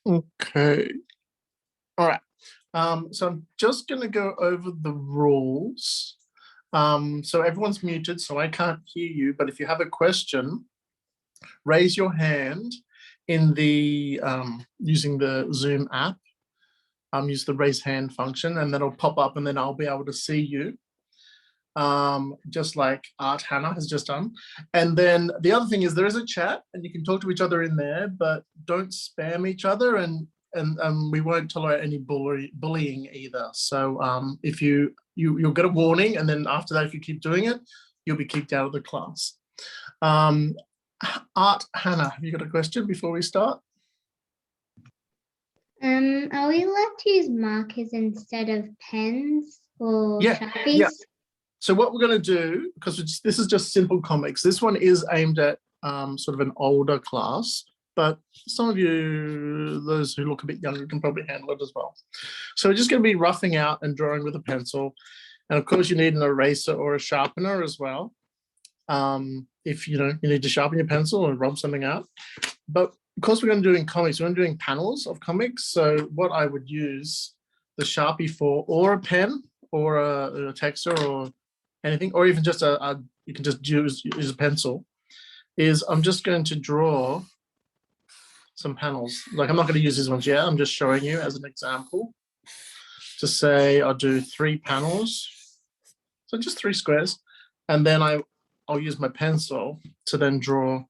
Okay. All right. So I'm just going to go over the rules. So everyone's muted, so I can't hear you. But if you have a question, raise your hand in the using the Zoom app. Use the raise hand function, and then it'll pop up, and then I'll be able to see you. Just like Art Hannah has just done. And then the other thing is there is a chat, and you can talk to each other in there, but don't spam each other, and we won't tolerate any bullying either. So if you'll get a warning, and then after that, if you keep doing it, you'll be kicked out of the class. Art Hannah, have you got a question before we start? Are we allowed to use markers instead of pens or Sharpies? Yeah. So what we're going to do, because this is just simple comics, this one is aimed at sort of an older class, but some of you, those who look a bit younger, can probably handle it as well. So we're just going to be roughing out and drawing with a pencil. And of course, you need an eraser or a sharpener as well. If you need to sharpen your pencil or rub something out. But because we're going to do in comics, we're going to do in panels of comics. So what I would use the Sharpie for, or a pen, or a texter, or anything, or even just you can just use a pencil, is I'm just going to draw some panels. Like, I'm not going to use these ones yet. I'm just showing you as an example. To say I'll do 3 panels. So just 3 squares. And then I'll use my pencil to then draw,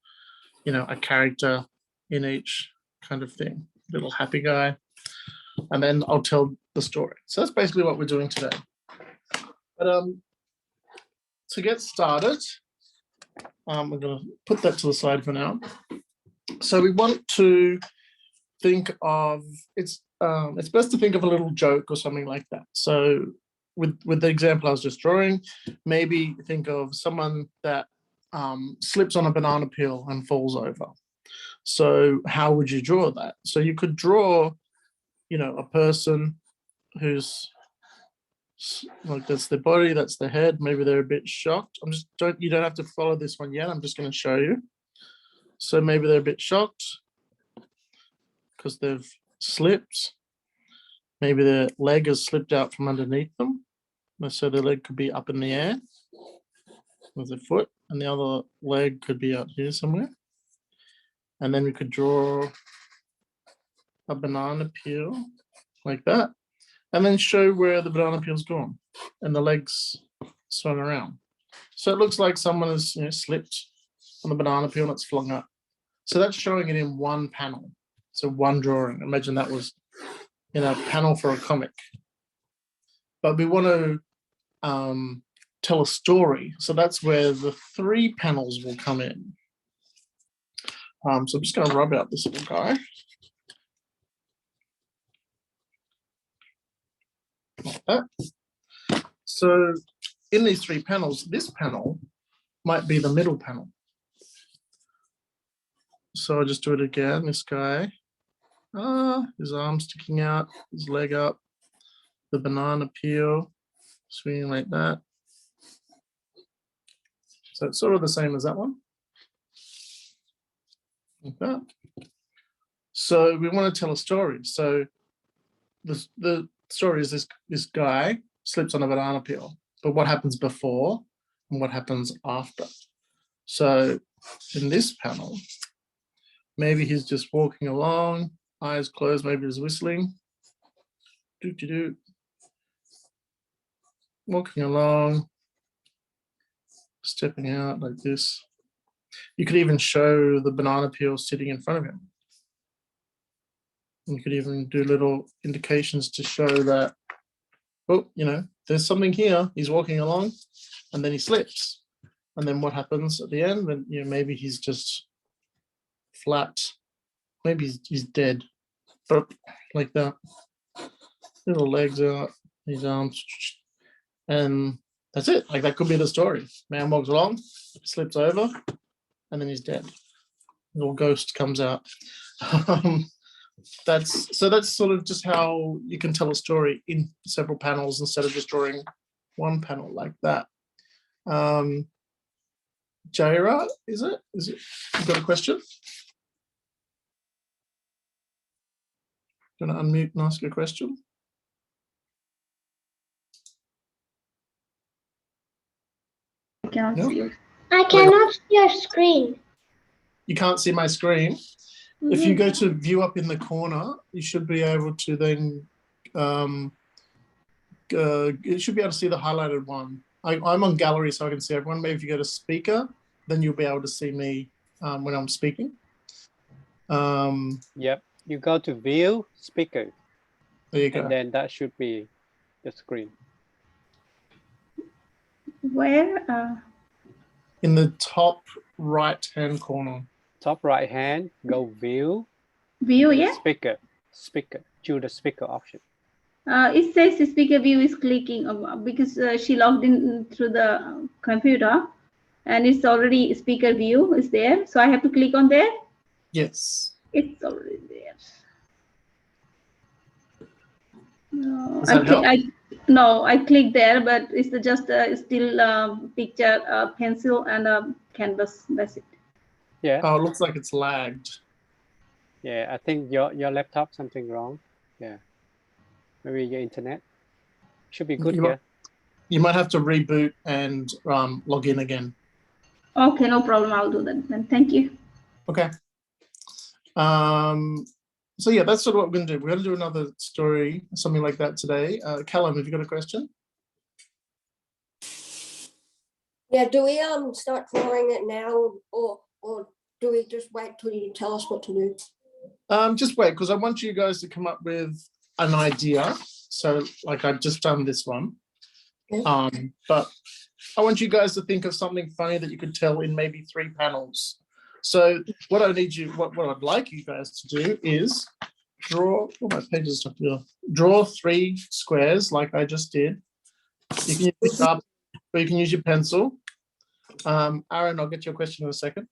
a character in each kind of thing. Little happy guy. And then I'll tell the story. So that's basically what we're doing today. But to get started, I'm going to put that to the side for now. So we want to think of, it's best to think of a little joke or something like that. So with the example I was just drawing, maybe think of someone that slips on a banana peel and falls over. So how would you draw that? So you could draw, a person who's like, that's their body, that's the head. Maybe they're a bit shocked. You don't have to follow this one yet. I'm just going to show you. So maybe they're a bit shocked because they've slipped. Maybe their leg has slipped out from underneath them. So their leg could be up in the air with their foot, and the other leg could be out here somewhere. And then we could draw a banana peel like that, and then show where the banana peel's gone and the legs swung around. So it looks like someone has slipped on the banana peel and it's flung up. So that's showing it in one panel. So one drawing. Imagine that was in a panel for a comic. But we want to tell a story. So that's where the 3 panels will come in. So I'm just going to rub out this little guy. Like that. So in these 3 panels, this panel might be the middle panel. So I'll just do it again. This guy, his arm sticking out, his leg up, the banana peel swinging like that. So it's sort of the same as that one. Like that. So we want to tell a story. So the story is this guy slips on a banana peel, but what happens before and what happens after? So in this panel, maybe he's just walking along, eyes closed, maybe he's whistling. Walking along, stepping out like this. You could even show the banana peel sitting in front of him. You could even do little indications to show that, oh, there's something here. He's walking along and then he slips. And then what happens at the end? Then maybe he's just flat. Maybe he's dead. But like that. Little legs out, his arms. And that's it. Like, that could be the story. Man walks along, slips over, and then he's dead. Little ghost comes out. That's sort of just how you can tell a story in several panels instead of just drawing one panel like that. Jaira, is it? You got a question? you want to unmute and ask your question? I cannot No. see it. I cannot see your screen. You can't see my screen. If you go to view up in the corner, you should be able to then, you should be able to see the highlighted one. I'm on gallery, so I can see everyone. Maybe if you go to speaker, then you'll be able to see me when I'm speaking. Yep, you go to view speaker, There you go. and then that should be the screen. Where? In the top right-hand corner. Top right hand, go view, View, yeah? speaker, choose the speaker option. It says the speaker view is clicking because she logged in through the computer and it's already speaker view is there. So I have to click on there. Yes. It's already there. No, Does that help? I clicked there, but it's just still picture, pencil and a canvas. That's it. Yeah, Oh, it looks like it's lagged. yeah, I think your laptop something wrong. Yeah, maybe your internet should be good here. You might have to reboot and log in again. Okay, no problem. I'll do that then. Thank you. Okay. So yeah, that's sort of what we're going to do. We're going to do another story, something like that today. Callum, have you got a question? Yeah, do we start drawing it now, or do we just wait till you tell us what to do? Just wait, because I want you guys to come up with an idea. So like I've just done this one. Okay. But I want you guys to think of something funny that you could tell in maybe 3 panels. So what I need you, what I'd like you guys to do is draw, my page is stuck here. Draw 3 squares like I just did. You can use your sharp, or you can use your pencil. Aaron, I'll get to your question in a second.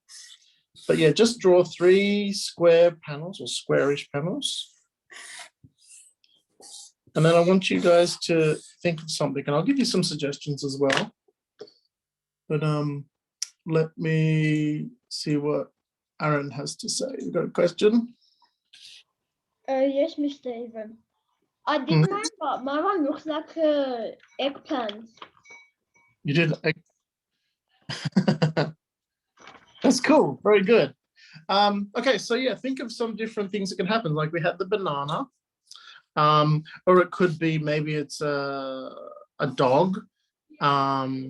But yeah, just draw 3 square panels or squarish panels. And then I want you guys to think of something, and I'll give you some suggestions as well. But let me see what Aaron has to say. You got a question? Yes, Mr. Evan. I did mine, but my one looks like a eggplant. You did. That's cool. Very good. Okay, so yeah, think of some different things that can happen. Like we had the banana, or it could be maybe it's a dog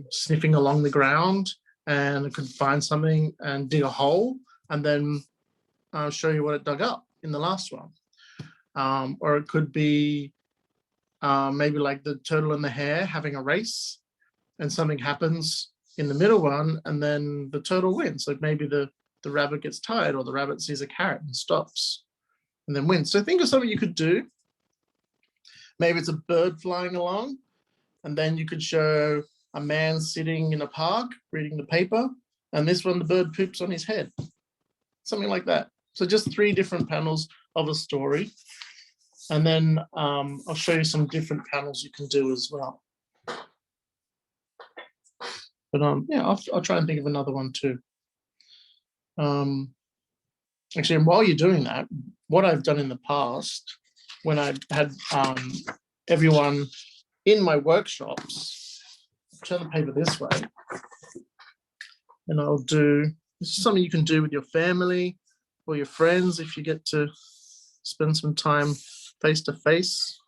sniffing along the ground, and it could find something and dig a hole, and then show you what it dug up in the last one. Or it could be maybe like the turtle and the hare having a race, and something happens in the middle one, and then the turtle wins. So maybe the rabbit gets tired, or the rabbit sees a carrot and stops and then wins. So think of something you could do. Maybe it's a bird flying along, and then you could show a man sitting in a park reading the paper, and this one the bird poops on his head. Something like that. So just 3 different panels of a story. And then I'll show you some different panels you can do as well. But yeah, I'll try and think of another one too. Actually, while you're doing that, what I've done in the past, when I had everyone in my workshops, turn the paper this way, and I'll do, this is something you can do with your family or your friends if you get to spend some time face-to-face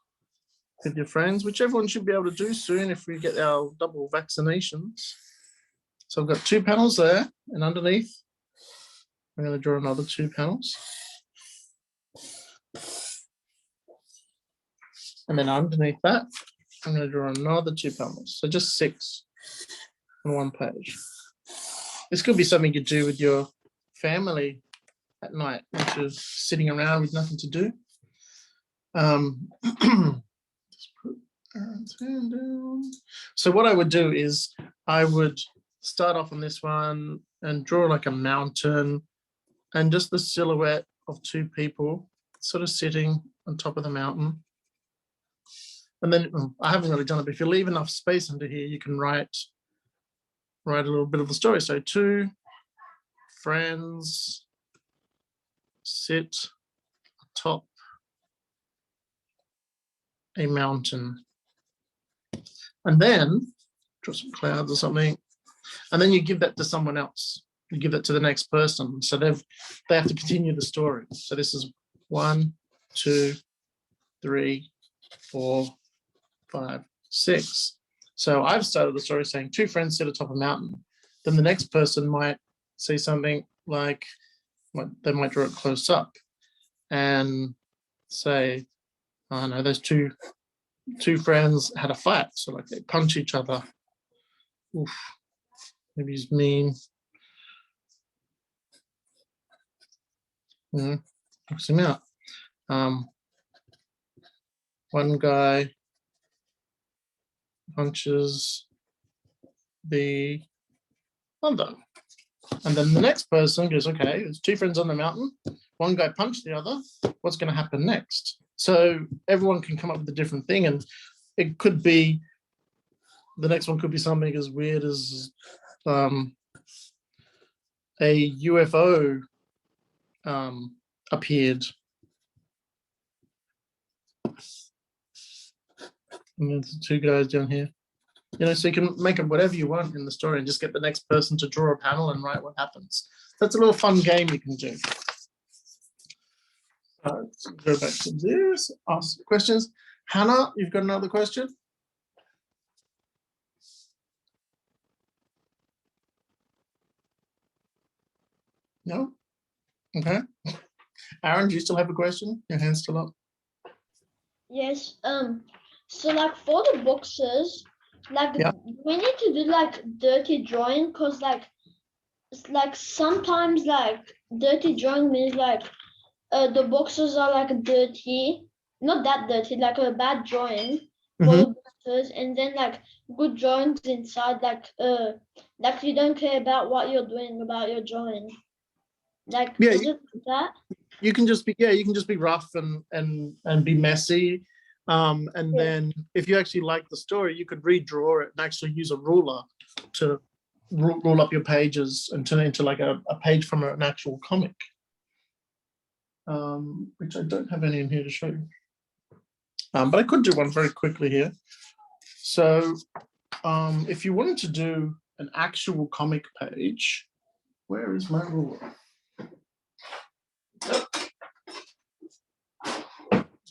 with your friends, which everyone should be able to do soon if we get our double vaccinations. So I've got 2 panels there, and underneath, I'm going to draw another 2 panels. And then underneath that, I'm going to draw another 2 panels. So just 6 on 1 page. This could be something you do with your family at night, which is sitting around with nothing to do. Just put Aaron's hand down. So what I would do is I would start off on this one and draw like a mountain and just the silhouette of 2 people sort of sitting on top of the mountain. And then I haven't really done it, but if you leave enough space under here, you can write a little bit of the story. So 2 friends sit atop a mountain. And then draw some clouds or something. And then you give that to someone else. You give that to the next person. So they have to continue the story. So this is 1, 2, 3, 4, 5, 6. So I've started the story saying 2 friends sit atop a mountain. Then the next person might say something like, they might draw it close up and say, oh no, those two friends had a fight. So like they punch each other. Oof, maybe he's mean. Knocks him out. One guy punches the other. And then the next person goes, okay, there's 2 friends on the mountain. One guy punched the other. What's going to happen next? So everyone can come up with a different thing. And it could be, the next one could be something as weird as a UFO appeared. And there's 2 guys down here. You know, so you can make up whatever you want in the story and just get the next person to draw a panel and write what happens. That's a little fun game you can do. Let's go back to this, ask questions. Hannah, you've got another question? No? Okay. Aaron, do you still have a question? Your hand's still up. Yes. So like for the boxes, like Yeah. we need to do like dirty drawing, because like it's like sometimes like dirty drawing means like the boxes are like dirty, not that dirty, like a bad drawing for the boxes, and then like good drawings inside, like you don't care about what you're doing about your drawing. Like Yeah, is it that? You can just be, you can just be rough and be messy. And Yeah. then if you actually like the story, you could redraw it and actually use a ruler to rule up your pages and turn it into like a page from an actual comic, which I don't have any in here to show you. But I could do one very quickly here. So if you wanted to do an actual comic page, where is my ruler?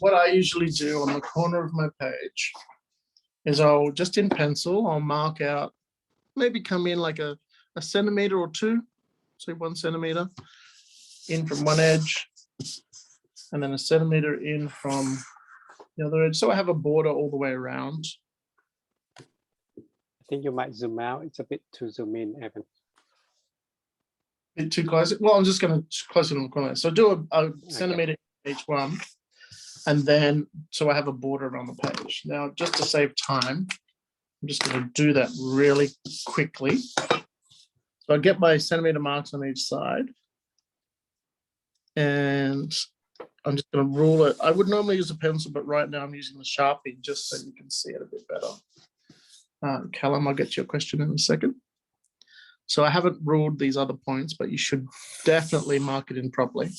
What I usually do on the corner of my page is I'll just in pencil, I'll mark out, maybe come in like a centimeter or 2, say 1 centimeter in from one edge, and then a centimeter in from the other edge. So I have a border all the way around. I think you might zoom out. It's a bit too zoom in, Evan. A bit too close. Well, I'm just going to close it on the corner. So do a centimeter each one. And then, so I have a border around the page. Now, just to save time, I'm just going to do that really quickly. So I get my centimeter marks on each side. And I'm just going to rule it. I would normally use a pencil, but right now I'm using the Sharpie just so you can see it a bit better. Callum, I'll get to your question in a second. So I haven't ruled these other points, but you should definitely mark it in properly,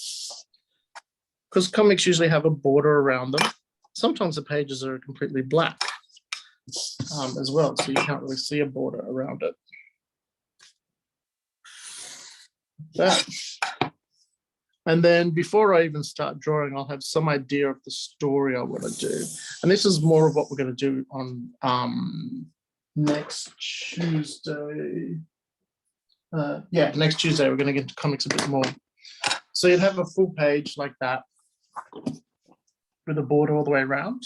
because comics usually have a border around them. Sometimes the pages are completely black as well, so you can't really see a border around it. That. And then before I even start drawing, I'll have some idea of the story I want to do. And this is more of what we're going to do on next Tuesday. Next Tuesday, we're going to get into comics a bit more. So you'd have a full page like that with a border all the way around.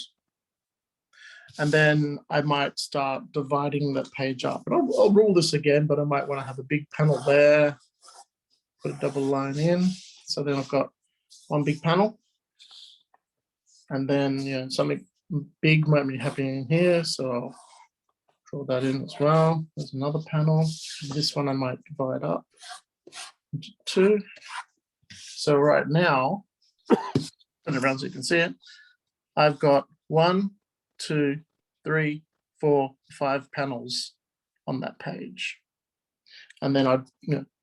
And then I might start dividing that page up. And I'll rule this again, but I might want to have a big panel there, put a double line in. So then I've got one big panel. And then something big might be happening here. So I'll draw that in as well. There's another panel. This one I might divide up into 2. So right now, turn it around so you can see it. I've got 1, 2, 3, 4, 5 panels on that page. And then I'd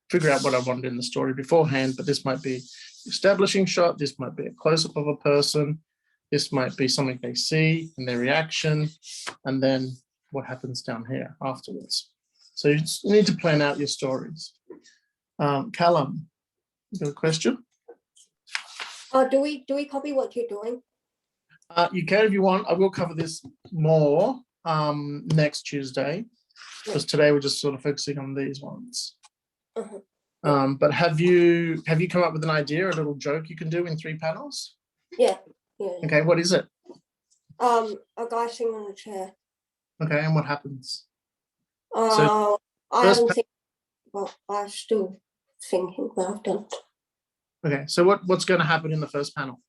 figure out what I wanted in the story beforehand, but this might be establishing shot, this might be a close-up of a person, This might be something they see and their reaction, and then what happens down here afterwards. So you just need to plan out your stories. Callum, you got a question? Do we copy what you're doing? You can if you want. I will cover this more next Tuesday, because today we're just sort of focusing on these ones. But have you come up with an idea, a little joke you can do in 3 panels? Yeah. Okay, what is it? A guy sitting on a chair. Okay, and what happens? I first haven't think. Well, I'm still thinking, but I've done. Okay, so what's going to happen in the first panel?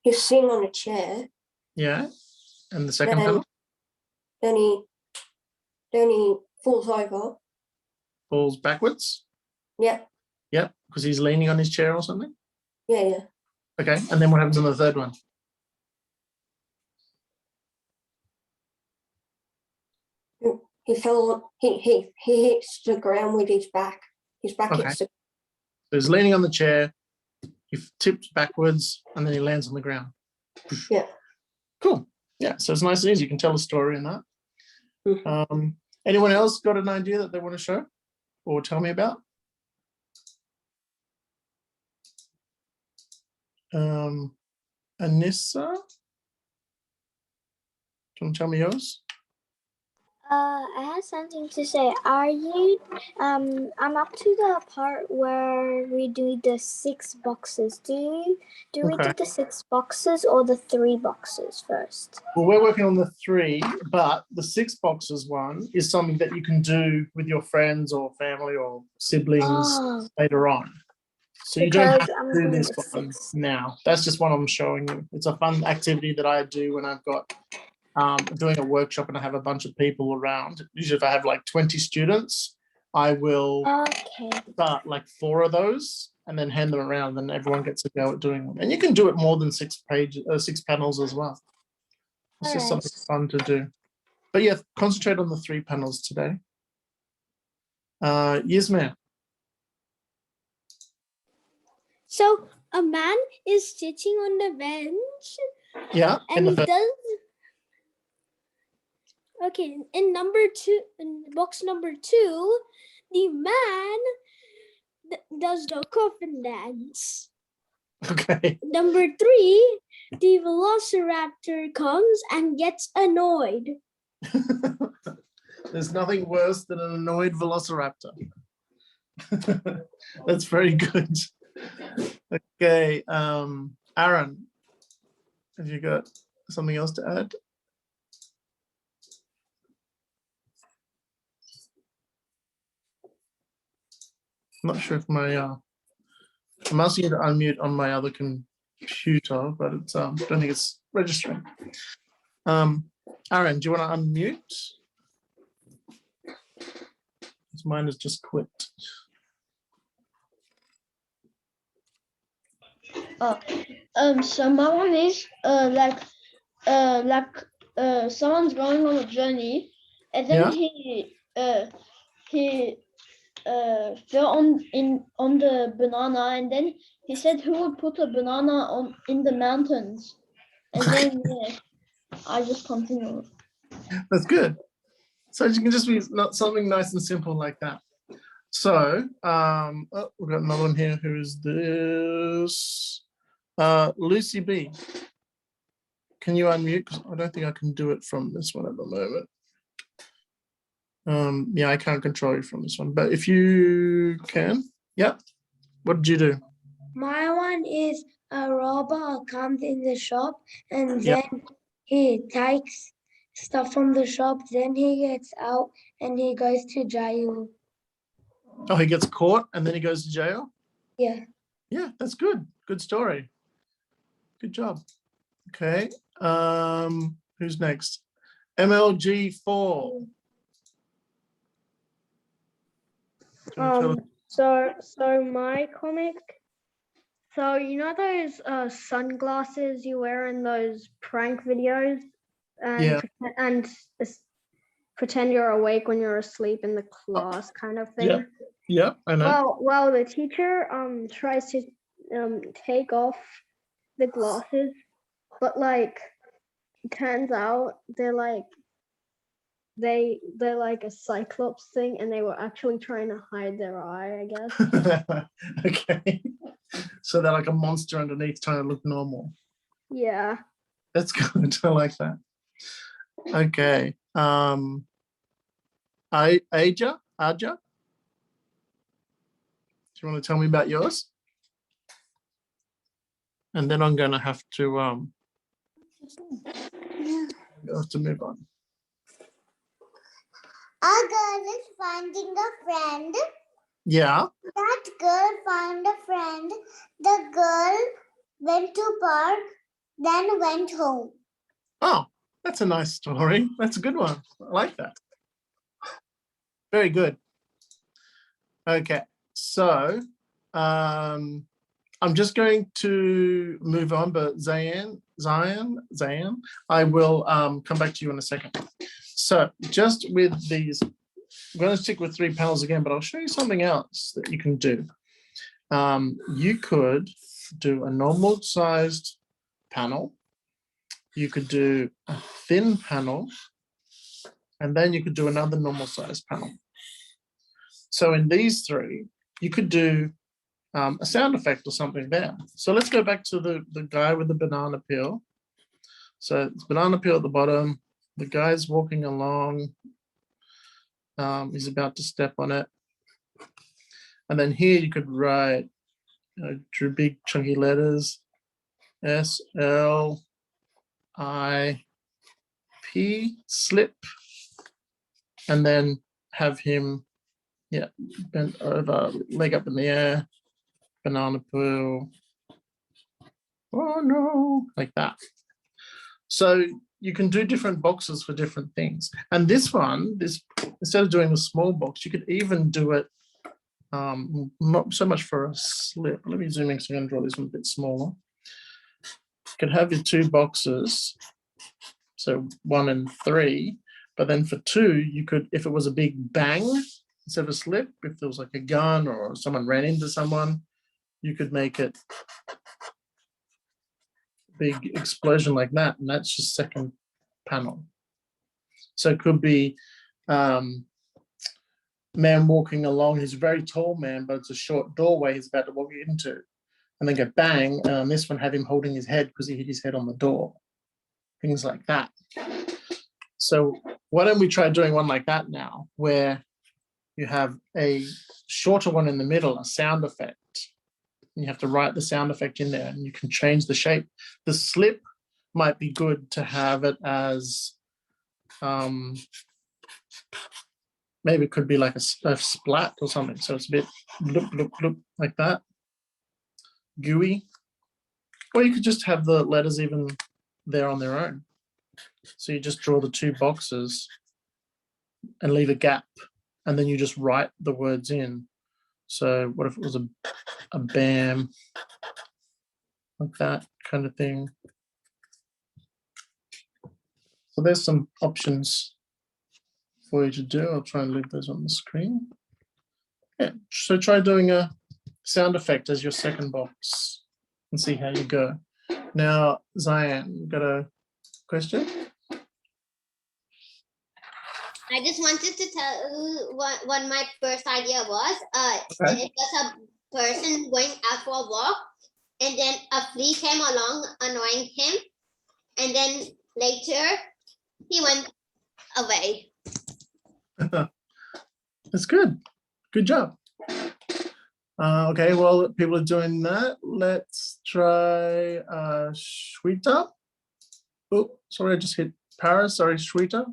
He's sitting on a chair. Yeah, and the second Then- panel? Then he falls over. Falls backwards? Yeah, Yeah, because he's leaning on his chair or something? yeah. Okay, and then what happens in the third one? He fell. He hits the ground with his back. His back Okay. hits the. So he's leaning on the chair, he tips backwards, and then he lands on the ground. Yeah. Cool. Yeah, so it's nice and easy. You can tell a story in that. Mhm. Anyone else got an idea that they want to show or tell me about? Anissa? Do you want to tell me yours? I have something to say. Are you, I'm up to the part where we do the 6 boxes. Do we Okay. do the 6 boxes or the 3 boxes first? Well, we're working on the 3, but the 6 boxes one is something that you can do with your friends or family or siblings Oh, later on. So you don't have because to I'm do doing this the one 6. now. That's just what I'm showing you. It's a fun activity that I do when I've got doing a workshop and I have a bunch of people around. Usually if I have like 20 students, I will Okay. start like 4 of those and then hand them around, and everyone gets a go at doing them. And you can do it more than 6 panels as well. It's just Alright. something fun to do. But yeah, concentrate on the 3 panels today. Yasmin. So a man is sitting on the bench Yeah, and he does. Okay, in box number 2, the man does the coffin dance. okay. Number 3, the velociraptor comes and gets annoyed. There's nothing worse than an annoyed velociraptor. That's very good. Okay, Aaron, have you got something else to add? I'm not sure if my I'm asking you to unmute on my other computer, but it's don't think it's registering. Aaron, do you want to unmute? Mine has just quit. So my one is someone's going on a journey, and then he fell on the banana, and then he said, "Who would put a banana in the mountains?" And then I just continue. That's good. So you can just be something nice and simple like that. So we've got another one here. Who is this? Lucy B. Can you unmute? 'Cause I don't think I can do it from this one at the moment. Yeah, I can't control you from this one, but if you can, yeah. What did you do? My one is a robber comes in the shop and Yeah. then he takes stuff from the shop, then he gets out and he goes to jail. Oh, he gets caught and then he goes to jail? Yeah. Yeah, that's good. Good story. Good job. Okay. Who's next? MLG4. So my comic. So you know those sunglasses you wear in those prank videos, and pretend you're awake when you're asleep in the class, kind of thing. Yeah, I know. Well, the teacher tries to take off the glasses but like turns out they're like they're like a cyclops thing, and they were actually trying to hide their eye, I guess. Okay. So they're like a monster underneath trying to look normal. Yeah. That's good. I like that. Okay. Aja? Do you want to tell me about yours? And then I'm gonna have to move on. A girl is finding a friend. Yeah. That girl found a friend. The girl went to park, then went home. Oh, that's a nice story. That's a good one. I like that. Very good. Okay, so I'm just going to move on, but Zayan, I will come back to you in a second. So just with these, I'm going to stick with 3 panels again, but I'll show you something else that you can do. You could do a normal sized panel. You could do a thin panel, and then you could do another normal sized panel. So in these 3, you could do a sound effect or something there. So let's go back to the guy with the banana peel. So it's banana peel at the bottom. The guy's walking along. He's about to step on it. And then here you could write, drew big chunky letters, SLIP, slip, and then have him, bent over, leg up in the air, banana peel. Oh no, like that. So you can do different boxes for different things. And this one, instead of doing a small box, you could even do it not so much for a slip. Let me zoom in so I'm going to draw this one a bit smaller. You could have your 2 boxes, so 1 and 3, but then for 2, you could, if it was a big bang instead of a slip, if there was like a gun or someone ran into someone, you could make it big explosion like that, and that's your second panel. So it could be man walking along, he's a very tall man, but it's a short doorway he's about to walk into, and then go bang, and on this one have him holding his head because he hit his head on the door, things like that. So why don't we try doing one like that now, where you have a shorter one in the middle, a sound effect. You have to write the sound effect in there, and you can change the shape. The slip might be good to have it as, maybe it could be like a splat or something. So it's a bit loop, loop, loop, like that. Gooey. Or you could just have the letters even there on their own. So you just draw the 2 boxes and leave a gap, and then you just write the words in. So what if it was a BAM, like that kind of thing. So there's some options for you to do. I'll try and leave those on the screen. Yeah, so try doing a sound effect as your second box and see how you go. Now, Zayan, you got a question? I just wanted to tell you what my first idea was. Okay. It was a person going out for a walk, and then a flea came along annoying him, and then later he went away. That's good. Good job. Okay, well, people are doing that. Let's try Shweta. Oh, sorry, I just hit Paris. Sorry, Shweta.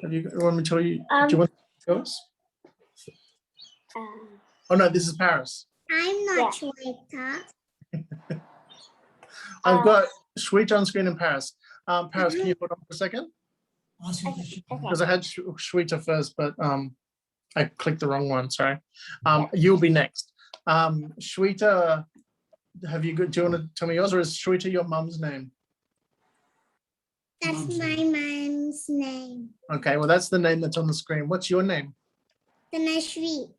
Have you want me to tell you? Do you want to tell us? Oh no, this is Paris. I'm not Shweta. I've got Shweta on screen in Paris. Paris, can you hold on for a second? Because I had Shweta first, but I clicked the wrong one. Sorry. You'll be next. Shweta, do you want to tell me yours, or is Shweta your mum's name? That's my mom's name. Okay, well, that's the name that's on the screen. What's your name? Tanashri.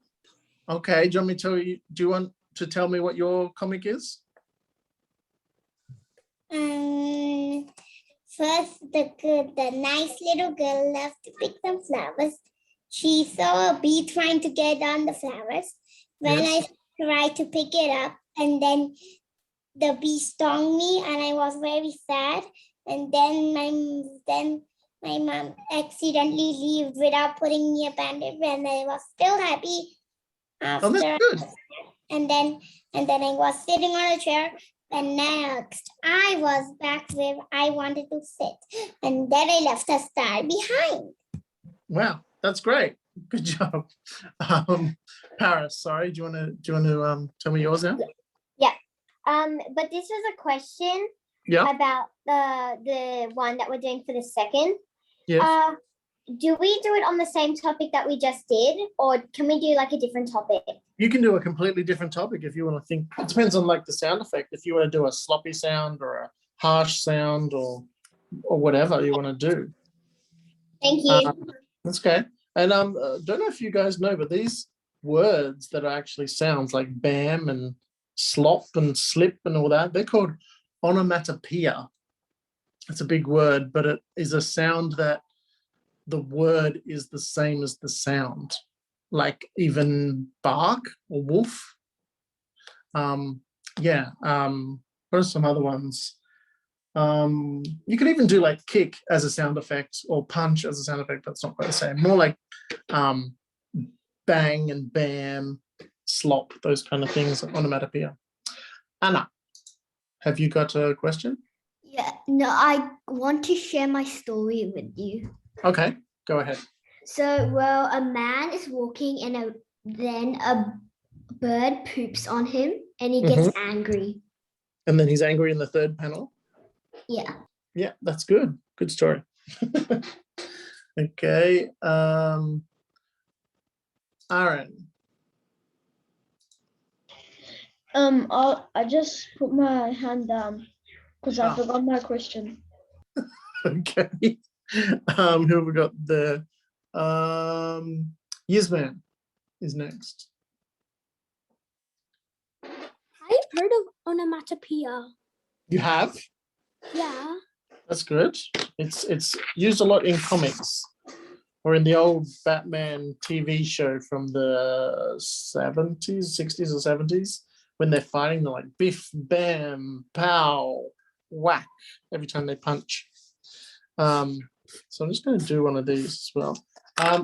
Okay, do you want me to tell you? Do you want to tell me what your comic is? First, the nice little girl loved to pick some flowers. She saw a bee trying to get on the flowers. When Yes. I tried to pick it up, and then the bee stung me, and I was very sad. And then my mom accidentally left without putting me a bandage, and I was still happy after. Oh, that's good. And then I was sitting on a chair. And next, I was back where I wanted to sit. And then I left a star behind. Wow, that's great. Good job. Paris, sorry, do you want to tell me yours now? Yeah. But this was a question Yeah. about the one that we're doing for the second. Yes. Do we do it on the same topic that we just did, or can we do like a different topic? You can do a completely different topic if you want to think. It depends on like the sound effect. If you want to do a sloppy sound or a harsh sound or whatever you want to do. Thank you. That's okay. And don't know if you guys know, but these words that are actually sounds like bam and slop and slip and all that, they're called onomatopoeia. It's a big word, but it is a sound that the word is the same as the sound, like even bark or wolf. What are some other ones? You can even do like kick as a sound effect or punch as a sound effect. That's not quite the same. More like bang and bam, slop, those kind of things, onomatopoeia. Anna, have you got a question? Yeah, no, I want to share my story with you. Okay, go ahead. So, well, a man is walking and then a bird poops on him and he gets angry. And then he's angry in the third panel. Yeah. Yeah, that's good. Good story. Okay. Aaron. I just put my hand down because I forgot my question. Okay. Who have we got there? Yasmin is next. I've heard of onomatopoeia. You have? Yeah. That's good. It's used a lot in comics or in the old Batman TV show from the 70s, 60s or 70s. When they're fighting, they're like biff, bam, pow, whack every time they punch. So I'm just going to do one of these as well.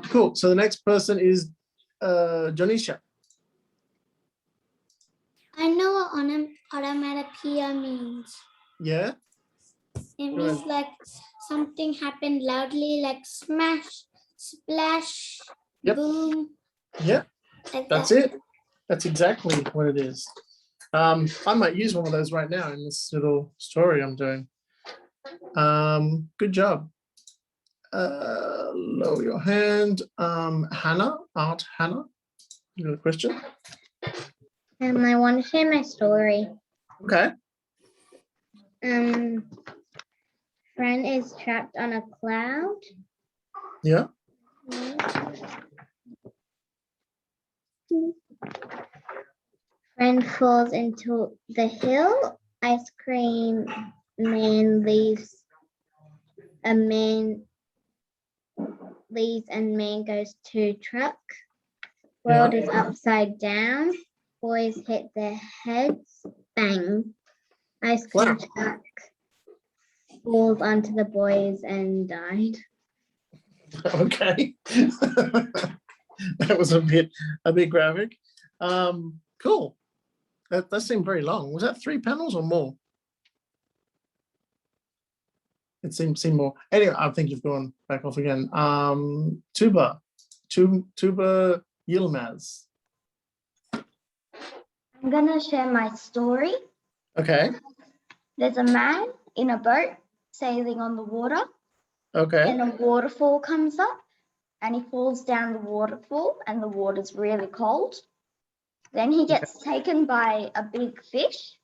Cool. So the next person is Jonisha. I know what onomatopoeia means. Yeah. It Go means ahead. like something happened loudly, like smash, splash, Yep. boom. Yeah. Like That's that. it. That's exactly what it is. I might use one of those right now in this little story I'm doing. Good job. Lower your hand. Hannah, Art Hannah, you got a question? I want to share my story. Okay. Friend is trapped on a cloud. Yeah. Friend falls into the hill. Ice cream man leaves. A man leaves and man goes to truck. World is upside down. Boys hit their heads. Bang. Ice cream truck falls onto the boys and died. Okay. That was a bit graphic. Cool. That seemed very long. Was that 3 panels or more? It seemed more. Anyway, I think you've gone back off again. Tuba Yilmaz. I'm gonna share my story. Okay. There's a man in a boat sailing on the water. Okay. And a waterfall comes up and he falls down the waterfall and the water's really cold. Then he gets taken by a big fish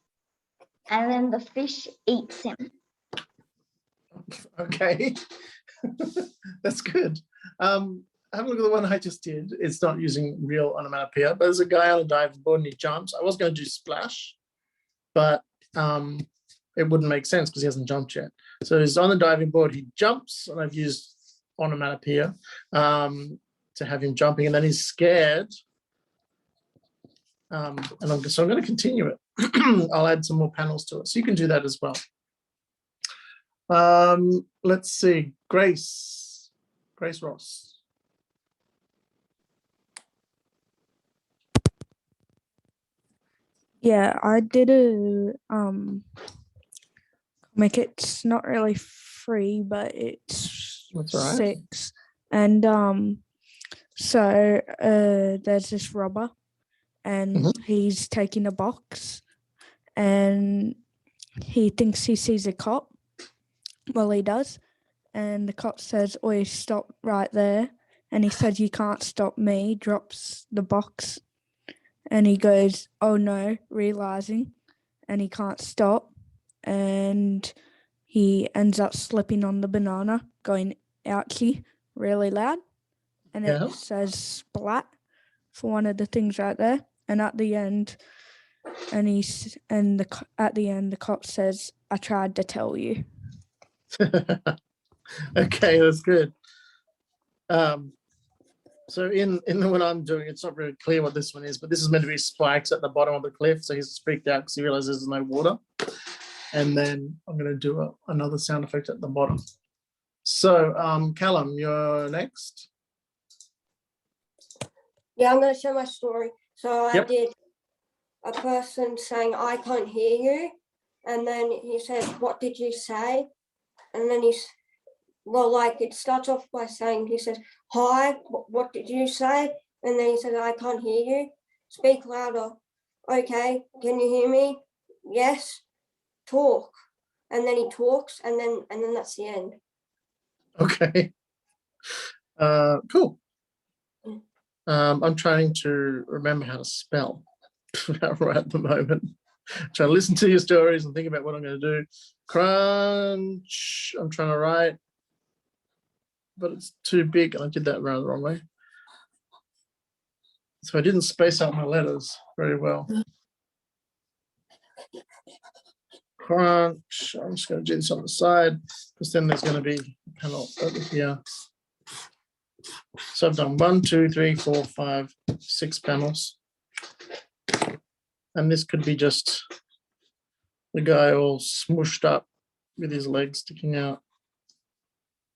and then the fish eats him. Okay. That's good. Have a look at the one I just did. It's not using real onomatopoeia, but there's a guy on a diving board and he jumps. I was going to do splash, but it wouldn't make sense because he hasn't jumped yet. So he's on the diving board, he jumps, and I've used onomatopoeia to have him jumping, and then he's scared. So I'm going to continue it. I'll add some more panels to it. So you can do that as well. Let's see, Grace Ross. Yeah, I did a comic. It's not really free, but it's That's all right. 6. And so there's this robber, and he's taking a box, and he thinks he sees a cop. Well, he does, and the cop says, "Oi, stop right there!" And he says, "You can't stop me." Drops the box. And he goes, "Oh no," realizing, and he can't stop. And he ends up slipping on the banana, going ouchie really loud. And it says splat for one of the things right there. And at the end, the cop says, "I tried to tell you." Okay, that's good. So in the one I'm doing, it's not really clear what this one is, but this is meant to be spikes at the bottom of the cliff. So he's freaked out because he realizes there's no water. And then I'm going to do another sound effect at the bottom. So Callum, you're next. Yeah, I'm going to share my story. So I did a person saying, "I can't hear you." And then he says, "What did you say?" And then it starts off by saying, he says, "Hi, what did you say?" And then he says, "I can't hear you." "Speak louder." "Okay, can you hear me?" "Yes." "Talk." And then he talks, and then that's the end. Okay. Cool. I'm trying to remember how to spell right at the moment. Trying to listen to your stories and think about what I'm going to do. Crunch. I'm trying to write, but it's too big, and I did that rather the wrong way. So I didn't space out my letters very well. Crunch. I'm just going to do this on the side because then there's going to be a panel over here. So I've done 1, 2, 3, 4, 5, 6 panels. And this could be just the guy all smooshed up with his legs sticking out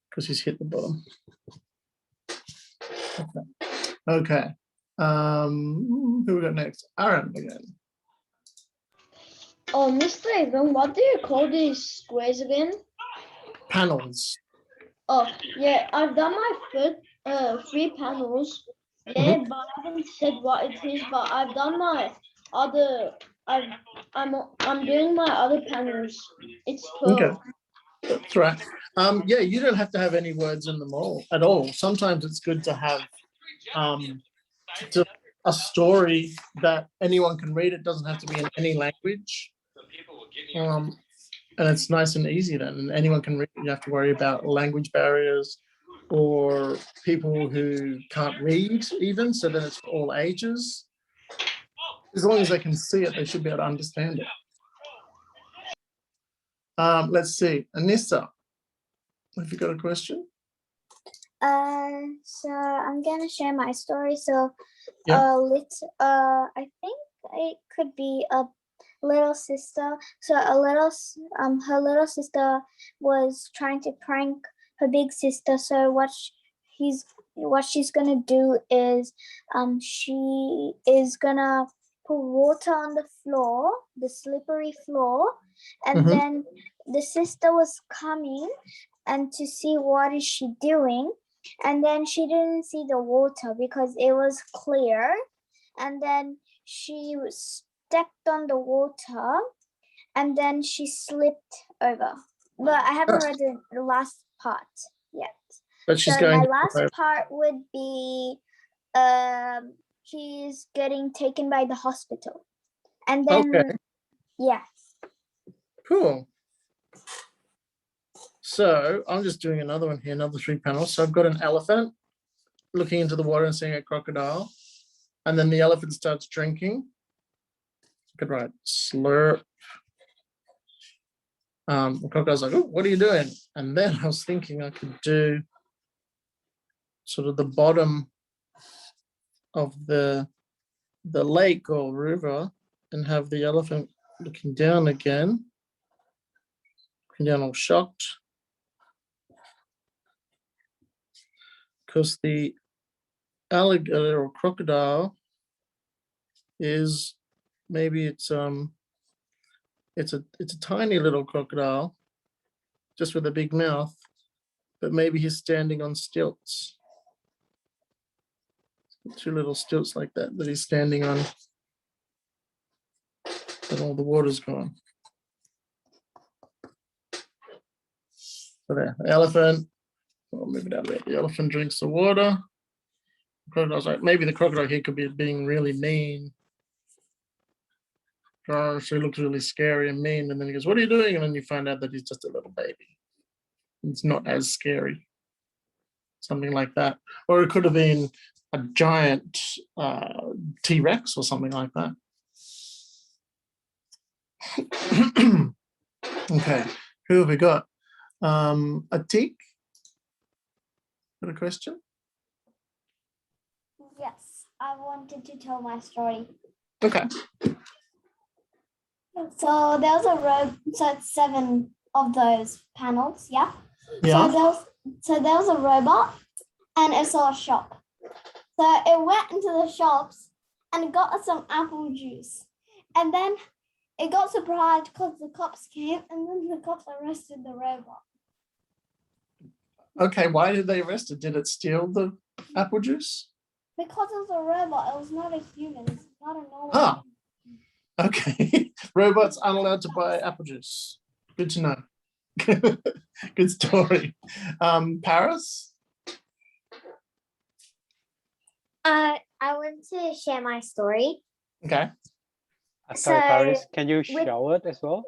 because he's hit the bottom. Okay. Who we got next? Aaron again. Oh, Mr. Evan, what do you call these squares again? Panels. Oh, yeah, I've done my first 3 panels. Yeah, but I haven't said what it is. But I've done my other. I'm doing my other panels. It's 12. Okay, that's right. Yeah, you don't have to have any words in them at all. Sometimes it's good to have just a story that anyone can read. It doesn't have to be in any language. And it's nice and easy then, and anyone can read. You don't have to worry about language barriers or people who can't read even, so then it's for all ages. As long as they can see it, they should be able to understand it. Let's see, Anissa, have you got a question? So I'm gonna share my story. So I think it could be a little sister. So her little sister was trying to prank her big sister. So what she's gonna do is she is gonna put water on the floor, the slippery floor, and then the sister was coming and to see what is she doing, and then she didn't see the water because it was clear, and then she stepped on the water, and then she slipped over. But I haven't read the last part yet. But she's so going. My last part would be she's getting taken by the hospital, and then Cool. So I'm just doing another one here, another 3 panels. So I've got an elephant looking into the water and seeing a crocodile, and then the elephant starts drinking. I could write slurp. The crocodile's like, oh, what are you doing? And then I was thinking I could do sort of the bottom of the lake or river and have the elephant looking down again, looking down all shocked. Because the alligator or crocodile is maybe it's a tiny little crocodile just with a big mouth, but maybe he's standing on stilts. Two little stilts like that he's standing on, and all the water's gone. So there, the elephant, I'll move it out of there. The elephant drinks the water. The crocodile's like, maybe the crocodile here could be being really mean. So he looks really scary and mean, and then he goes, what are you doing? And then you find out that he's just a little baby. It's not as scary. Something like that. Or it could have been a giant T-Rex or something like that. Okay, who have we got? Atik, got a question? Yes, I wanted to tell my story. Okay. So there was a road, so it's 7 of those panels, yeah? Yeah. So there was a robot and it saw a shop. So it went into the shops and it got some apple juice. And then it got surprised because the cops came and then the cops arrested the robot. Okay, why did they arrest it? Did it steal the apple juice? Because it was a robot, it was not a human, it's not a normal Ah, okay. Robots aren't allowed to buy apple juice. Good to know. Good story. Paris? I want to share my story. Okay. Sorry, So, Paris, can you with- show it as well?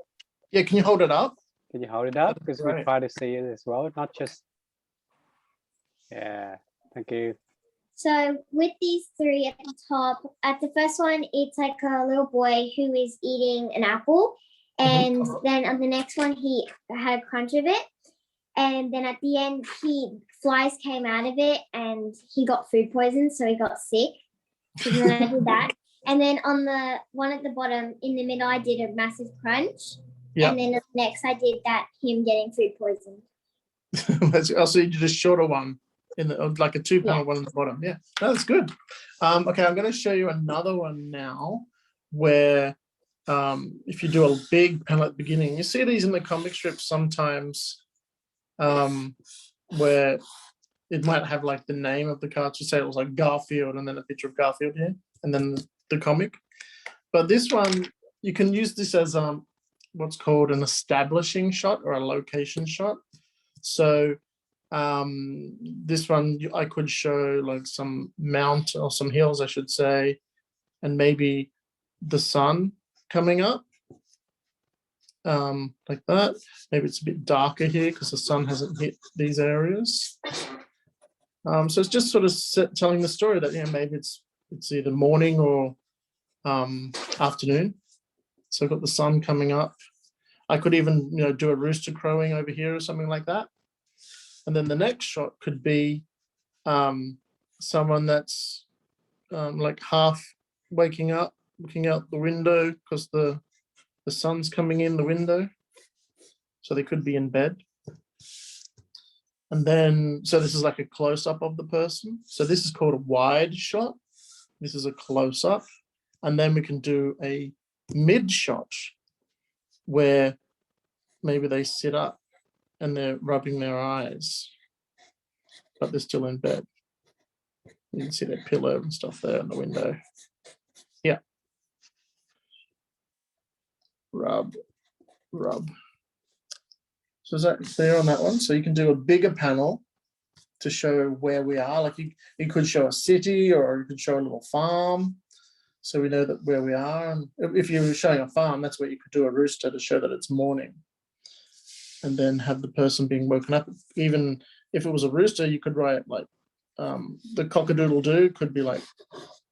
Yeah, can you hold it up? Can you hold it up? Because we Right. try to see it as well, not just. Yeah, thank you. So with these 3 at the top, at the first one, it's like a little boy who is eating an apple. And then on the next one, he had a crunch of it. And then at the end, flies came out of it and he got food poisoned, so he got sick. So then I did that. And then on the one at the bottom, in the middle, I did a massive crunch. Yeah. And then next, I did that, him getting food poisoned. Also, you did a shorter one in the, like a 2-panel one at the bottom. Yeah, that's good. Okay, I'm going to show you another one now where if you do a big panel at the beginning, you see these in the comic strips sometimes where it might have like the name of the cartoon, say it was like Garfield and then a picture of Garfield here and then the comic. But this one, you can use this as what's called an establishing shot or a location shot. So this one, I could show like some mount or some hills, I should say, and maybe the sun coming up like that. Maybe it's a bit darker here because the sun hasn't hit these areas. So it's just sort of telling the story that, maybe it's either morning or afternoon. So I've got the sun coming up. I could even, do a rooster crowing over here or something like that. And then the next shot could be someone that's like half waking up, looking out the window because the sun's coming in the window. So they could be in bed. And then, so this is like a close-up of the person. So this is called a wide shot. This is a close-up. And then we can do a mid shot where maybe they sit up and they're rubbing their eyes, but they're still in bed. You can see their pillow and stuff there in the window. Yeah. Rub. So is that clear on that one? So you can do a bigger panel to show where we are. Like you could show a city or you could show a little farm. So we know that where we are. And if you were showing a farm, that's where you could do a rooster to show that it's morning. And then have the person being woken up. Even if it was a rooster, you could write like the cock-a-doodle-doo could be like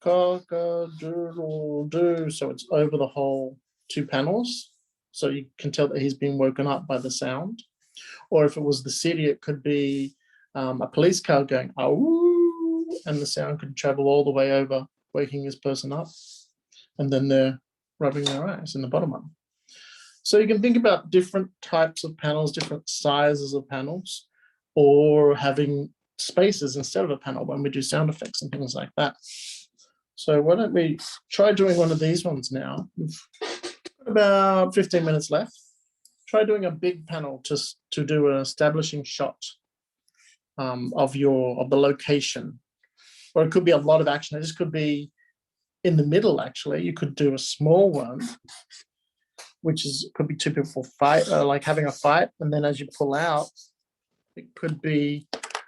cock-a-doodle-doo. So it's over the whole 2 panels. So you can tell that he's been woken up by the sound. Or if it was the city, it could be a police car going, oh, and the sound could travel all the way over, waking this person up. And then they're rubbing their eyes in the bottom one. So you can think about different types of panels, different sizes of panels, or having spaces instead of a panel when we do sound effects and things like that. So why don't we try doing one of these ones now? We've got about 15 minutes left. Try doing a big panel to do an establishing shot of the location. Or it could be a lot of action. It just could be in the middle, actually. You could do a small one, which could be two people fight, like having a fight. And then as you pull out, it could be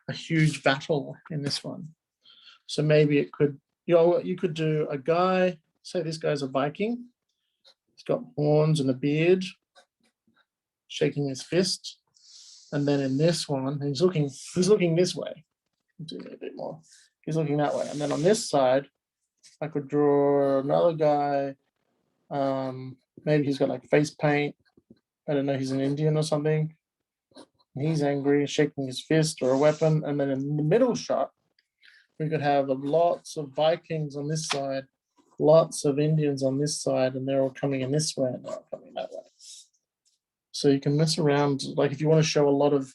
a huge battle in this one. So maybe it could, you could do a guy, say this guy's a Viking. He's got horns and a beard, shaking his fist. And then in this one, he's looking this way. Do a bit more. He's looking that way. And then on this side, I could draw another guy. Maybe he's got like face paint. I don't know, he's an Indian or something. He's angry, shaking his fist or a weapon. And then in the middle shot, we could have lots of Vikings on this side, lots of Indians on this side, and they're all coming in this way and they're all coming that way. So you can mess around. Like if you want to show a lot of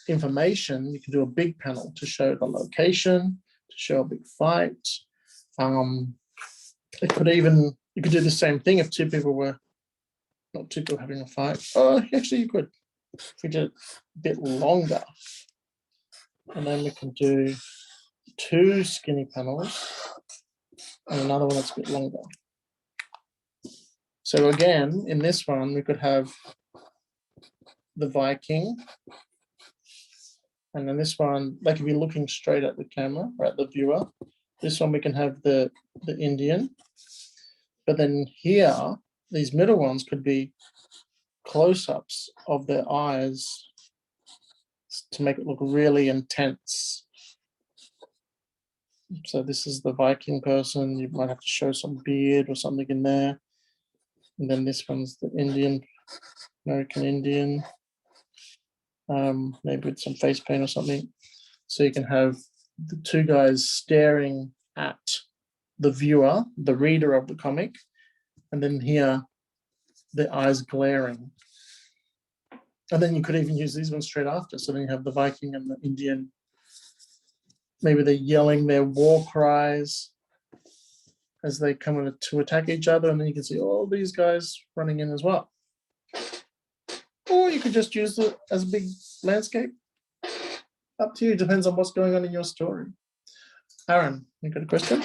information, you can do a big panel to show the location, to show a big fight. It could even, you could do the same thing if two people were, not two people having a fight. Oh, actually you could. If we did it a bit longer. And then we can do two skinny panels and another one that's a bit longer. So again, in this one, we could have the Viking. And then this one, they could be looking straight at the camera or at the viewer. This one we can have the Indian. But then here, these middle ones could be close-ups of their eyes to make it look really intense. So this is the Viking person. You might have to show some beard or something in there. And then this one's the Indian, American Indian. Maybe with some face paint or something. So you can have the two guys staring at the viewer, the reader of the comic, and then here, the eyes glaring. And then you could even use these ones straight after. So then you have the Viking and the Indian. Maybe they're yelling their war cries as they come in to attack each other. And then you can see all these guys running in as well. Or you could just use it as a big landscape. Up to you, depends on what's going on in your story. Aaron, you got a question?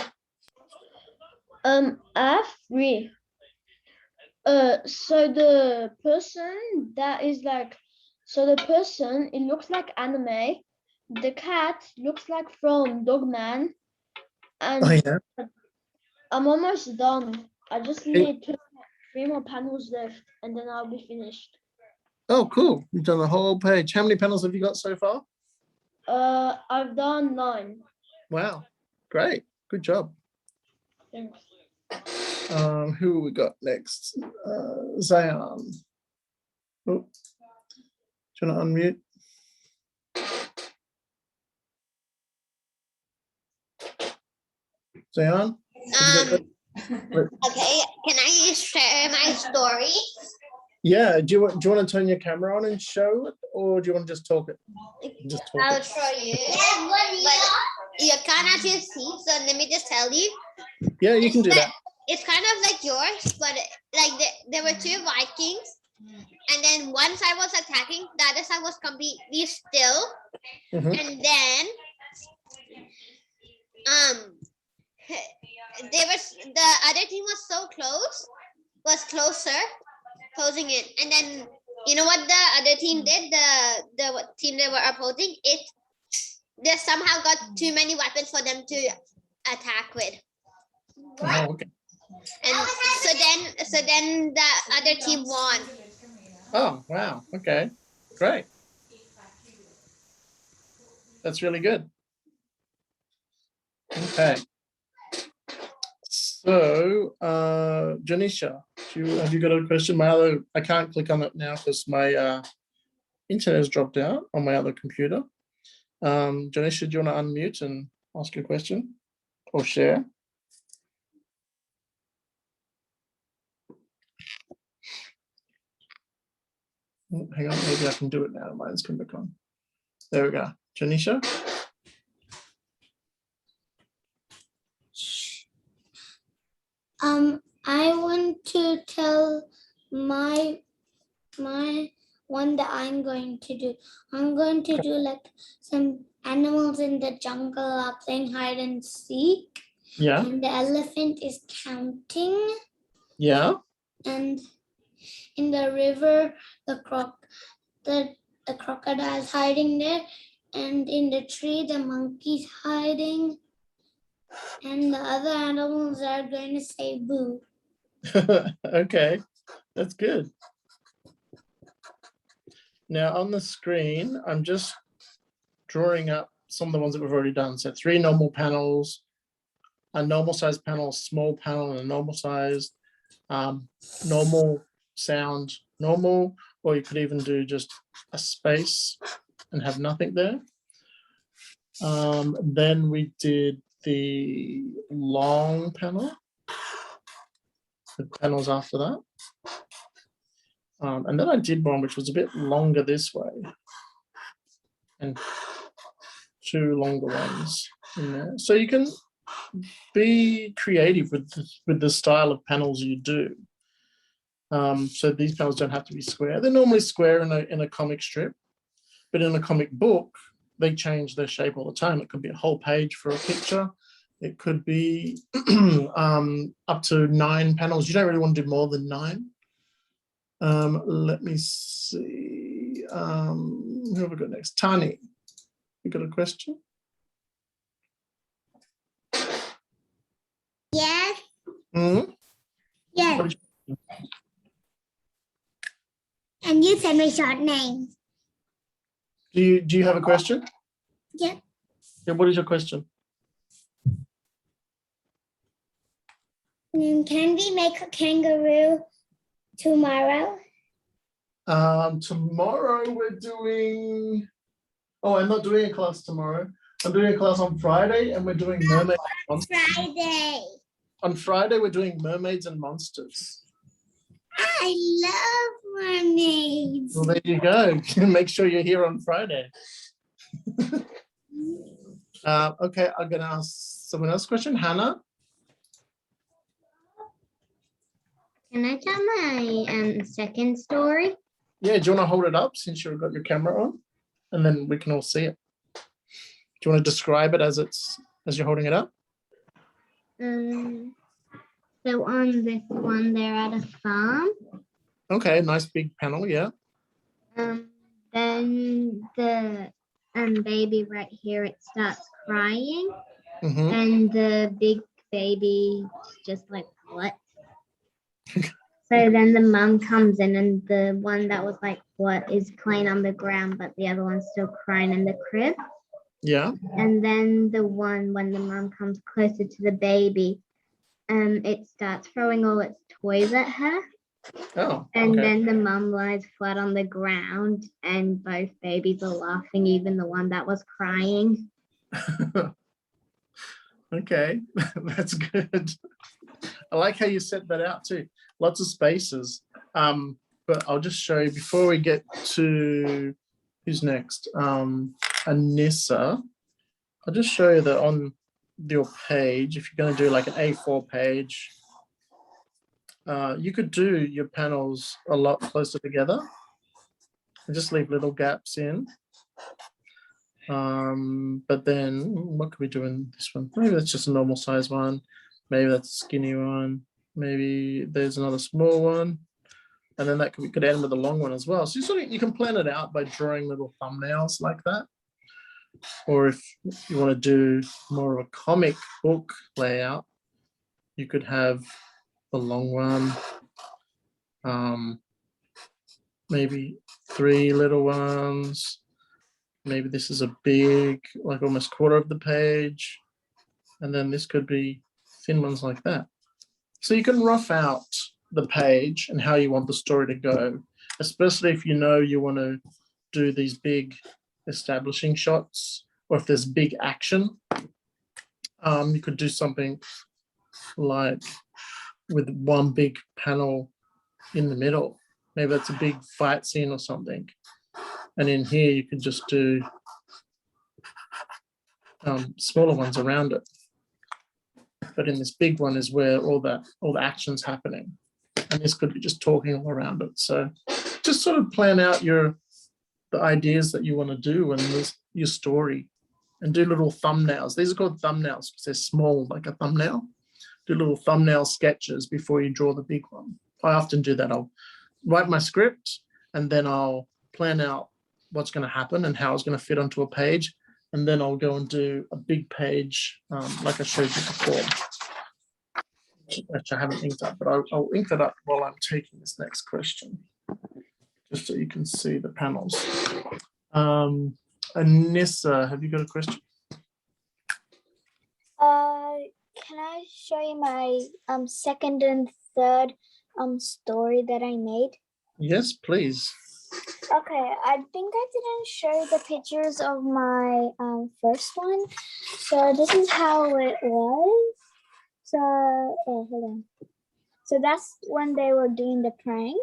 I have three. So the person that is like, so the person, it looks like anime. The cat looks like from Dogman. And Oh, yeah. I'm almost done. I just need three more panels left and then I'll be finished. Oh, cool. You've done the whole page. How many panels have you got so far? I've done 9. Wow. Great. Good job. Thanks. Who we got next? Zayan. Oh, do you want to unmute? Zayan? Okay, can I share my story? Yeah, do you want to turn your camera on and show it, or do you want to just talk it? Just talk I'll it. show you. But you can't actually see, so let me just tell you. Yeah, you can do that. It's kind of like yours, but like there were two Vikings, and then one side was attacking, the other side was completely still, and then the other team was so close, was closing it, and then you know what the other team did? The team they were opposing, they somehow got too many weapons for them to attack with. Oh, okay. And so then the other team won. Oh, wow. Okay, great. That's really good. Okay. So, Janisha, Have you got a question? I can't click on it now because my internet has dropped out on my other computer. Janisha, do you want to unmute and ask your question or share? Oh, hang on, maybe I can do it now. Mine's come back on. There we go. Janisha? I want to tell my one that I'm going to do. I'm going to do like some animals in the jungle are playing hide and seek. Yeah. And the elephant is counting. Yeah. And in the river, the crocodile's hiding there. And in the tree, the monkey's hiding. And the other animals are going to say boo. Okay, that's good. Now on the screen, I'm just drawing up some of the ones that we've already done. So 3 normal panels, a normal size panel, a small panel, and a normal size, normal sound, normal, or you could even do just a space and have nothing there. Then we did the long panel, the panels after that. And then I did one which was a bit longer this way and 2 longer ones in there. So you can be creative with the style of panels you do. So these panels don't have to be square. They're normally square in a comic strip, but in a comic book, they change their shape all the time. It could be a whole page for a picture. It could be up to 9 panels. You don't really want to do more than 9. Let me see. Who have we got next? Tani, you got a question? Yes. Mm-hmm. Yes. And you said my short name. Do you have a question? Yeah. Yeah. What is your question? Can we make a kangaroo tomorrow? Tomorrow we're doing. Oh, I'm not doing a class tomorrow. I'm doing a class on Friday, and we're doing mermaids. Friday. On Friday, we're doing mermaids and monsters. I love mermaids. Well, there you go. Make sure you're here on Friday. Okay, I'm going to ask someone else a question. Hannah? Can I tell my second story? Yeah, do you want to hold it up since you've got your camera on? And then we can all see it. Do you want to describe it as you're holding it up? So on this one, they're at a farm. Okay, nice big panel, yeah. Then the baby right here, it starts crying. Mm-hmm. And the big baby just like, what? So then the mum comes in, and the one that was like, what, is playing on the ground, but the other one's still crying in the crib. Yeah. And then the one, when the mum comes closer to the baby, it starts throwing all its toys at her. Oh, and okay. then the mum lies flat on the ground, and both babies are laughing, even the one that was crying. Okay, that's good. I like how you set that out too. Lots of spaces. But I'll just show you before we get to who's next. Anissa. I'll just show you that on your page, if you're going to do like an A4 page, you could do your panels a lot closer together and just leave little gaps in. But then what could we do in this one? Maybe that's just a normal size one. Maybe that's a skinny one. Maybe there's another small one. And then that could end with a long one as well. So you can plan it out by drawing little thumbnails like that. Or if you want to do more of a comic book layout, you could have the long one, maybe 3 little ones. Maybe this is a big, like almost quarter of the page. And then this could be thin ones like that. So you can rough out the page and how you want the story to go, especially if you know you want to do these big establishing shots, or if there's big action. You could do something like with one big panel in the middle. Maybe that's a big fight scene or something. And in here, you could just do smaller ones around it. But in this big one is where all the action's happening. And this could be just talking all around it. So just sort of plan out the ideas that you want to do and your story, and do little thumbnails. These are called thumbnails because they're small, like a thumbnail. Do little thumbnail sketches before you draw the big one. I often do that. I'll write my script and then I'll plan out what's going to happen and how it's going to fit onto a page. And then I'll go and do a big page like I showed you before, which I haven't inked up, but I'll ink that up while I'm taking this next question, just so you can see the panels. Anissa, have you got a question? Can I show you my second and third story that I made? Yes, please. Okay, I think I didn't show the pictures of my first one. So this is how it was. So, oh, hold on. So that's when they were doing the prank.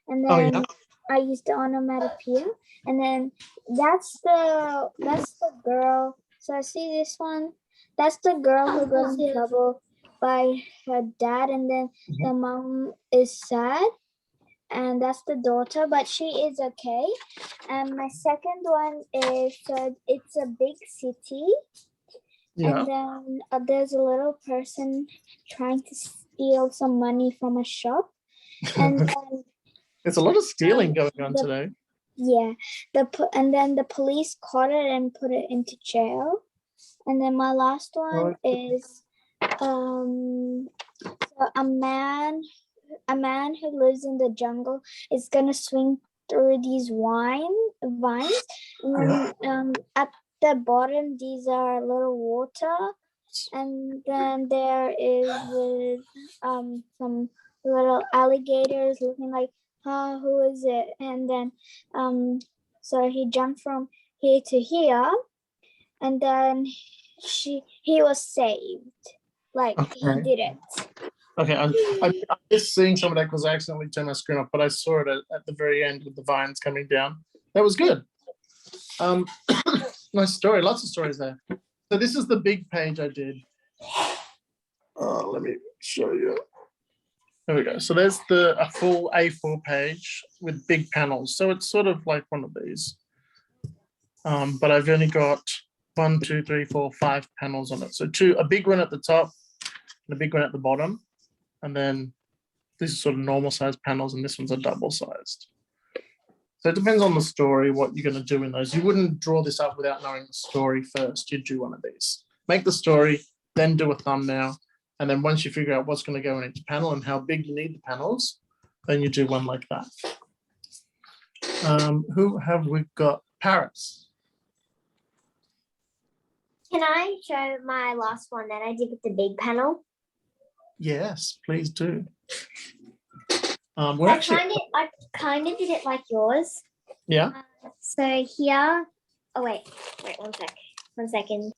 And then I used the onomatopoeia. And then that's the girl. So I see this one. That's the girl who got in trouble by her dad. And then the mom is sad. And that's the daughter, but she is okay. And my second one is, it's a big city. Yeah. And then there's a little person trying to steal some money from a shop. And then there's a lot of stealing going on today. Yeah. And then the police caught it and put it into jail. And then my last one is so a man who lives in the jungle is gonna swing through these vines. And at the bottom, these are little water, and then there is some little alligators looking like, who is it? And then so he jumped from here to here, and then he was saved. Like he did it. Okay, I'm just seeing some of that because I accidentally turned my screen off, but I saw it at the very end with the vines coming down. That was good. Nice story, lots of stories there. So this is the big page I did. Let me show you. There we go. So there's a full A4 page with big panels. So it's sort of like one of these. But I've only got 1, 2, 3, 4, 5 panels on it. So a big one at the top and a big one at the bottom. And then these are sort of normal sized panels, and this one's a double sized. So it depends on the story, what you're going to do in those. You wouldn't draw this up without knowing the story first. You'd do one of these. Make the story, then do a thumbnail. And then once you figure out what's going to go in each panel and how big you need the panels, then you do one like that. Who have we got? Paris. Can I show my last one that I did with the big panel? Yes, please do. I kind of did it like yours. Yeah. So here, oh wait, 1 second.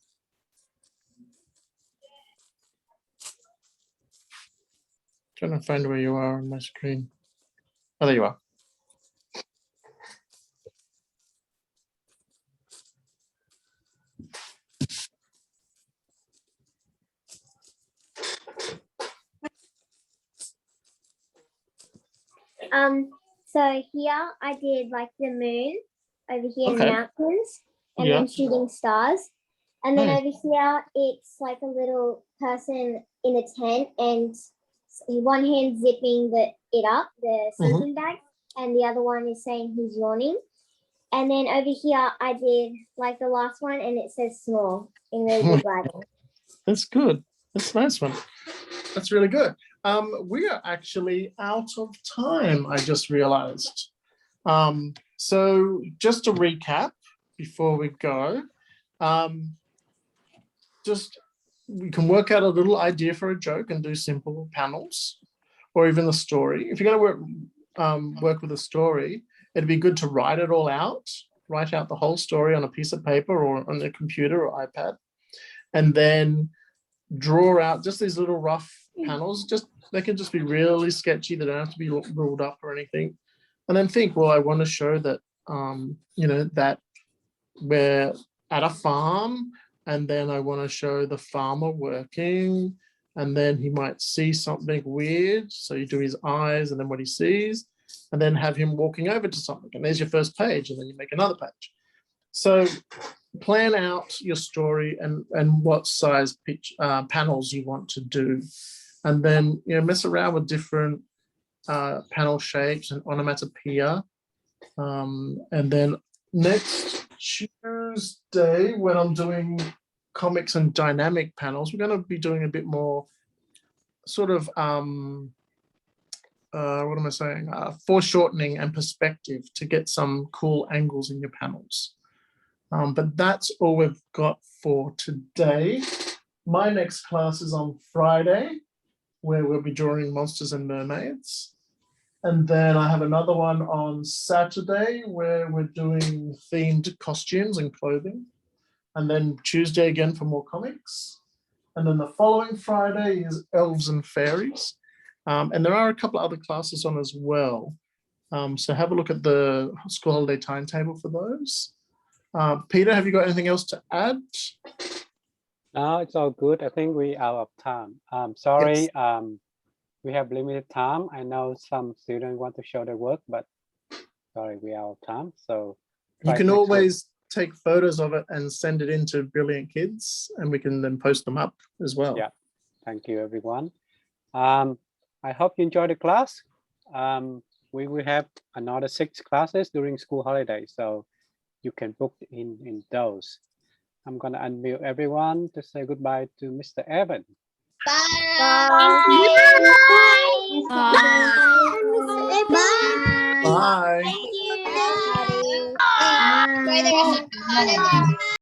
Trying to find where you are on my screen. Oh, there you are. So here I did like the moon, over here in the mountains, and then shooting stars. And then over here, it's like a little person in a tent, and one hand zipping it up, the sleeping bag, and the other one is saying he's yawning. And then over here, I did like the last one, and it says small in really big writing. That's good. That's a nice one. That's really good. We are actually out of time, I just realized. So just to recap before we go, we can work out a little idea for a joke and do simple panels. or even the story. If you're going to work with a story, it'd be good to write it all out, write out the whole story on a piece of paper or on a computer or iPad, and then draw out just these little rough panels. They can just be really sketchy. They don't have to be ruled up or anything. And then think, well, I want to show that, that we're at a farm, and then I want to show the farmer working, and then he might see something weird. So you do his eyes and then what he sees, and then have him walking over to something. And there's your first page, and then you make another page. So plan out your story and what size panels you want to do. And then, mess around with different panel shapes and onomatopoeia. And then next Tuesday, when I'm doing comics and dynamic panels, we're going to be doing a bit more sort of, foreshortening and perspective to get some cool angles in your panels. But that's all we've got for today. My next class is on Friday, where we'll be drawing monsters and mermaids. And then I have another one on Saturday where we're doing themed costumes and clothing. And then Tuesday again for more comics. And then the following Friday is elves and fairies. And there are a couple of other classes on as well. So have a look at the school holiday timetable for those. Peter, have you got anything else to add? No, it's all good. I think we are out of time. Sorry, Yes. We have limited time. I know some students want to show their work, but sorry, we are out of time. So You try can next week. always take photos of it and send it in to Brilliant Kids, and we can then post them up as well. Yeah, thank you, everyone. I hope you enjoyed the class. We will have another 6 classes during school holidays, so you can book in those. I'm gonna unmute everyone to say goodbye to Mr. Evan. Bye. Bye. Enjoy the rest of the holiday.